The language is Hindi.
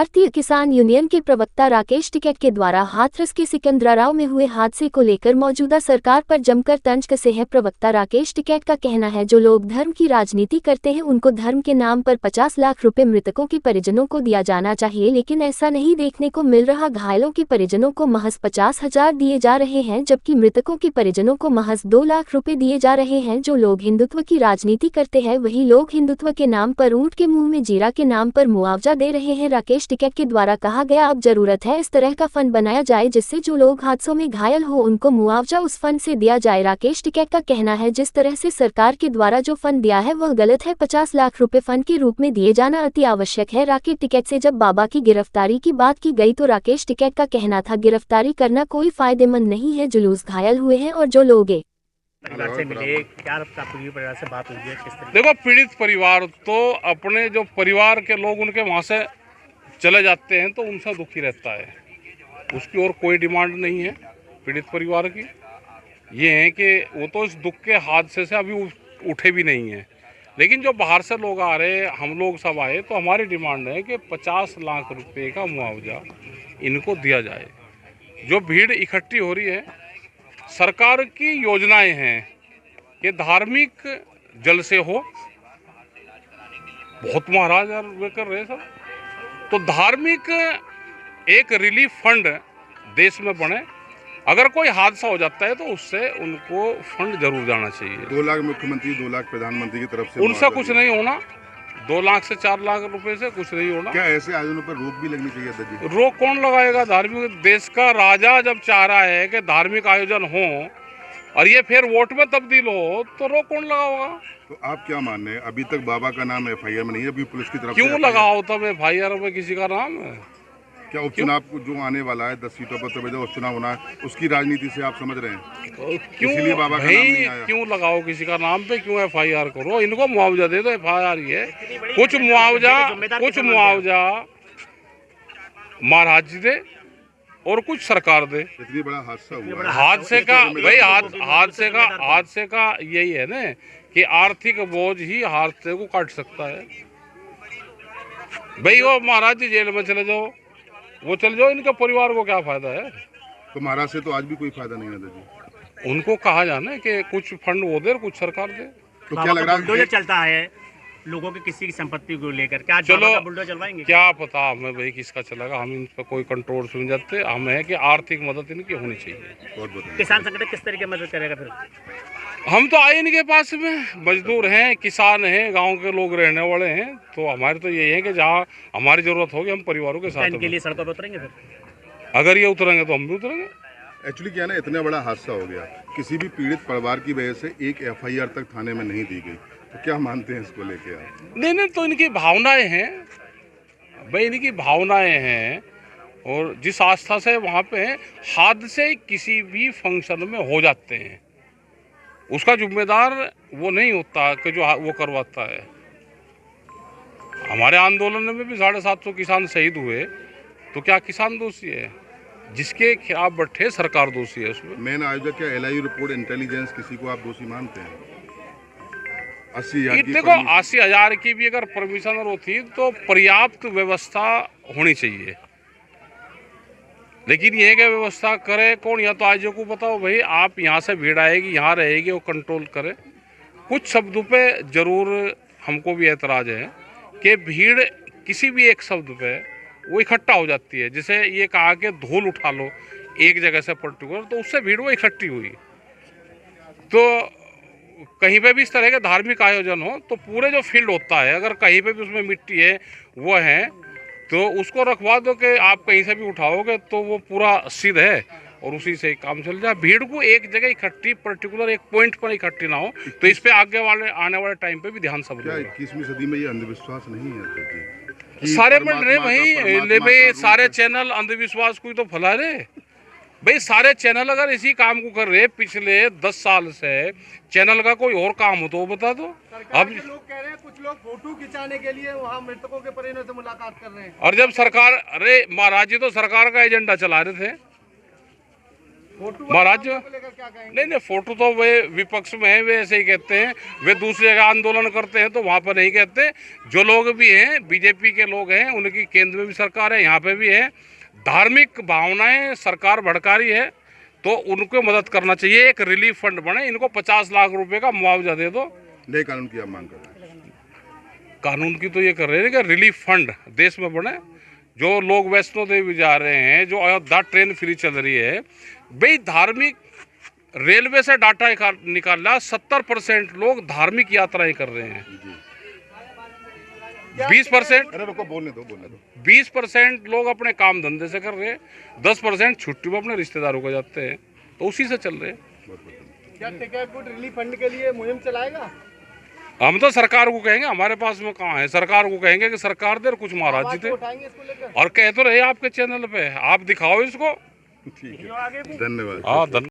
भारतीय किसान यूनियन के प्रवक्ता राकेश टिकैत के द्वारा हाथरस के सिकंदराव में हुए हादसे को लेकर मौजूदा सरकार पर जमकर तंज कसे हैं। प्रवक्ता राकेश टिकैत का कहना है, जो लोग धर्म की राजनीति करते हैं उनको धर्म के नाम पर 50 लाख रुपए मृतकों के परिजनों को दिया जाना चाहिए, लेकिन ऐसा नहीं देखने को मिल रहा। घायलों के परिजनों को महज 50,000 दिए जा रहे हैं, जबकि मृतकों के परिजनों को महज 2 लाख रुपए दिए जा रहे हैं। जो लोग हिंदुत्व की राजनीति करते हैं वही लोग हिंदुत्व के नाम पर ऊंट के मुंह में जीरा के नाम पर मुआवजा दे रहे हैं। राकेश टिकैत के द्वारा कहा गया, अब जरूरत है इस तरह का फंड बनाया जाए जिससे जो लोग हादसों में घायल हो उनको मुआवजा उस फंड से दिया जाए। राकेश टिकैत का कहना है, जिस तरह से सरकार के द्वारा जो फंड दिया है वह गलत है। 50 लाख रुपए फंड के रूप में दिए जाना अति आवश्यक है। राकेश टिकैत से जब बाबा की गिरफ्तारी की बात की गई तो राकेश टिकैत का कहना था, गिरफ्तारी करना कोई फायदेमंद नहीं है। जुलूस घायल हुए हैं और जो लोग परिवार से मिले, क्या परिवार से बात हुई है, किस तरह? देखो, पीड़ित परिवार तो अपने जो परिवार के लोग उनके वहाँ से चले जाते हैं तो उनसे दुखी रहता है, उसकी और कोई डिमांड नहीं है पीड़ित परिवार की। ये है कि वो तो इस दुख के हादसे से अभी उठे भी नहीं हैं, लेकिन जो बाहर से लोग आ रहे, हम लोग सब आए तो हमारी डिमांड है कि 50 लाख रुपए का मुआवजा इनको दिया जाए। जो भीड़ इकट्ठी हो रही है, सरकार की योजनाएं हैं कि धार्मिक जलसे हो, बहुत महाराज यार वे कर रहे सब, तो धार्मिक एक रिलीफ फंड देश में बने। अगर कोई हादसा हो जाता है तो उससे उनको फंड जरूर जाना चाहिए। 2 लाख मुख्यमंत्री, 2 लाख प्रधानमंत्री की तरफ से, उनसे कुछ नहीं होना। 2 लाख से 4 लाख रुपए से कुछ नहीं होना। क्या ऐसे आयोजनों पर रोक भी लगनी चाहिए दादी? रोक कौन लगाएगा? धार्मिक देश का राजा जब चाह रहा है कि धार्मिक आयोजन हो और ये फिर वोट में तब्दील हो तो रोक कौन लगाओगा? तो आप क्या मान रहे हैं, अभी तक बाबा का नाम FIR में नहीं है, अभी पुलिस की तरफ क्यों लगाओ? तब FIR में किसी का नाम है? क्या उपचुनाव जो आने वाला है 10 सीटों पर, तो उपचुनाव होना है, उसकी राजनीति से आप समझ रहे हैं? क्यों इसीलिए बाबा का नाम नहीं आया। क्यों लगाओ किसी का नाम पे? क्यों FIR करो? इनको मुआवजा दे दो। FIR ही है, कुछ मुआवजा महाराज जी दे और कुछ सरकार दे। इतनी बड़ा हादसा हुआ है। हादसे का भाई हादसे का यही है ना कि आर्थिक बोझ ही हादसे को काट सकता है। भाई वो महाराज जी जेल में चले जाओ, वो चले जाओ, इनके परिवार को क्या फायदा है? तो महाराज से तो आज भी कोई फायदा नहीं है दादी। उनको कहा जाना कि कुछ फंड वो दे, कुछ सरकार दे। तो क्या लग रहा है बुलडोजर चलता है लोगों की किसी की संपत्ति को लेकर, क्या चलो बुलडोजर चलवाएंगे? क्या पता हमें भाई किसका चलेगा, हम इन पर कोई कंट्रोल सुन जाते। हमें है कि आर्थिक मदद इनकी होनी चाहिए। किसान संगठन किस तरह की मदद करेगा फिर? हम तो आए इनके पास में, मजदूर हैं, किसान हैं, गांव के लोग रहने वाले हैं, तो हमारे तो यही है कि जहाँ हमारी जरूरत होगी हम परिवारों के साथ इनके लिए सड़कों पर उतरेंगे। फिर अगर ये उतरेंगे तो हम भी उतरेंगे। एक्चुअली क्या है ना, इतना बड़ा हादसा हो गया, किसी भी पीड़ित परिवार की वजह से एक FIR तक थाने में नहीं दी गई, तो क्या मानते हैं इसको लेके आप? नहीं, तो इनकी भावनाएं हैं भाई, इनकी भावनाएं हैं, और जिस आस्था से वहाँ पे हादसे किसी भी फंक्शन में हो जाते हैं, उसका जिम्मेदार वो नहीं होता कि जो वो करवाता है। हमारे आंदोलन में भी 750 किसान शहीद हुए, तो क्या किसान दोषी है? जिसके खिलाफ बैठे सरकार दोषी है उसमें। मेन आयोजक क्या LIU रिपोर्ट इंटेलिजेंस, किसी को आप दोषी मानते हैं? 80,000 की, देखो 80,000 की भी अगर परमिशन होती तो पर्याप्त व्यवस्था होनी चाहिए, लेकिन ये क्या व्यवस्था करे कौन? या तो आयोजक को बताओ भाई आप यहाँ से भीड़ आएगी, यहाँ रहेगी, वो कंट्रोल करे। कुछ शब्दों पे जरूर हमको भी एतराज है कि भीड़ किसी भी एक शब्द पे वो इकट्ठा हो जाती है। जैसे ये कहा कि धूल उठा लो एक जगह से पर्टिकुलर, तो उससे भीड़ वो इकट्ठी हुई। तो कहीं पे भी इस तरह के धार्मिक आयोजन हो तो पूरे जो फील्ड होता है, अगर कहीं पे भी उसमें मिट्टी है वो है तो उसको रखवा दो कि आप कहीं से भी उठाओगे तो वो पूरा सिद्ध है और उसी से काम चल जाए। भीड़ को एक जगह इकट्ठी, पर्टिकुलर एक पॉइंट पर इकट्ठी ना हो, तो इस पे आगे वाले आने वाले टाइम पे भी ध्यान सब क्या 21वीं सदी में ये अंधविश्वास नहीं है? सारे बन रहे भाई, सारे चैनल अंधविश्वास को ही तो फैला रहे भाई। सारे चैनल अगर इसी काम को कर रहे पिछले 10 साल से, चैनल का कोई और काम हो तो बता दो। अब लोग कह रहे हैं, कुछ लोग फोटो खिंचाने के लिए वहाँ मृतकों के परिजनों से मुलाकात कर रहे हैं। और जब सरकार, अरे महाराज जी तो सरकार का एजेंडा चला रहे थे, महाराज को लेकर क्या कहेंगे? नहीं नहीं, फोटो तो वे विपक्ष में है, वे ऐसे ही कहते हैं। वे दूसरी जगह आंदोलन करते हैं तो वहाँ पर नहीं कहते। जो लोग भी हैं बीजेपी के लोग हैं, उनकी केंद्र में भी सरकार है, यहाँ पे भी है। धार्मिक भावनाएं सरकार भड़का रही है तो उनको मदद करना चाहिए। एक रिलीफ फंड बने, इनको 50 लाख रुपए का मुआवजा दे दो। नए कानून की आप मांग कर रहे हैं? कानून की तो ये कर रहे हैं कि रिलीफ फंड देश में बने। जो लोग वैष्णो देवी जा रहे हैं, जो अयोध्या ट्रेन फ्री चल रही है, भाई धार्मिक रेलवे से डाटा निकाला 70% लोग धार्मिक यात्राएं कर रहे हैं। 20% अरे रुको, बोलने दो 20% लोग अपने काम धंधे से कर रहे हैं। 10% छुट्टी में अपने रिश्तेदारों को जाते हैं, तो उसी से चल रहे हैं। क्या टिकैत फूड रिलीफ फंड के लिए मुहिम चलाएगा? हम तो सरकार को कहेंगे, हमारे पास में कहाँ है। सरकार को कहेंगे कि सरकार दे और कुछ महाराज जी दे, उठाएंगे इसको लेकर? और कह तो रहे आपके चैनल पे, आप दिखाओ इसको। ठीक है, धन्यवाद। हाँ धन्यवाद।